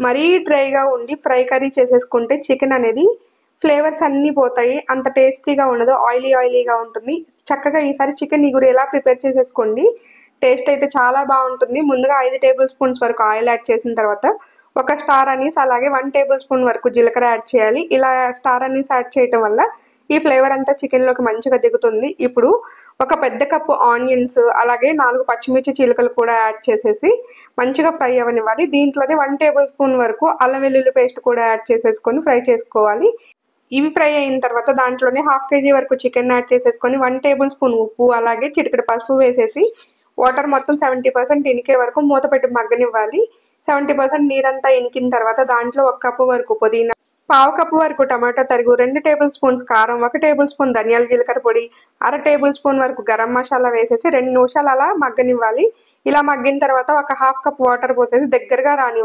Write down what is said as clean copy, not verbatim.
మరీ డ్రైగా ఉండి ఫ్రై కర్రీ చేసేసుకుంటే చికెన్ అనేది ఫ్లేవర్స్ అన్నీ పోతాయి. అంత టేస్టీగా ఉండదు. ఆయిలీగా ఉంటుంది. చక్కగా ఈసారి చికెన్ ఇగురు ఎలా ప్రిపేర్ చేసేసుకోండి. టేస్ట్ అయితే చాలా బాగుంటుంది. ముందుగా 5 టేబుల్ స్పూన్స్ వరకు ఆయిల్ యాడ్ చేసిన తర్వాత ఒక స్టార్ అనీస్ అలాగే 1 టేబుల్ స్పూన్ వరకు జీలకర్ర యాడ్ చేయాలి. ఇలా స్టార్ అనీస్ యాడ్ చేయటం వల్ల ఈ ఫ్లేవర్ అంతా చికెన్లోకి మంచిగా దిగుతుంది. ఇప్పుడు ఒక పెద్ద కప్పు ఆనియన్స్ అలాగే 4 పచ్చిమిర్చి చీలికలు కూడా యాడ్ చేసేసి మంచిగా ఫ్రై అవ్వనివ్వాలి. దీంట్లోనే 1 టేబుల్ స్పూన్ వరకు అల్లం వెల్లుల్లి పేస్ట్ కూడా యాడ్ చేసేసుకొని ఫ్రై చేసుకోవాలి. ఇవి ఫ్రై అయిన తర్వాత దాంట్లోనే 1/2 కేజీ వరకు చికెన్ యాడ్ చేసేసుకొని 1 టేబుల్ స్పూన్ ఉప్పు అలాగే చిటికెడు పసుపు వేసేసి వాటర్ మొత్తం 70% ఇనికే వరకు మూత పెట్టి మగ్గనివ్వాలి. 70% నీరంతా ఇనికిన తర్వాత దాంట్లో 1 కప్పు వరకు పుదీనా, పావు కప్పు వరకు టమాటా తరుగు, 2 టేబుల్ స్పూన్స్ కారం, 1 టేబుల్ స్పూన్ ధనియాల జీలకర్ర పొడి, అర టేబుల్ స్పూన్ వరకు గరం మసాలా వేసేసి 2 నిమిషాలు అలా మగ్గనివ్వాలి. ఇలా మగ్గిన తర్వాత ఒక 1/2 కప్ వాటర్ పోసేసి దగ్గరగా రానివ్వాలి.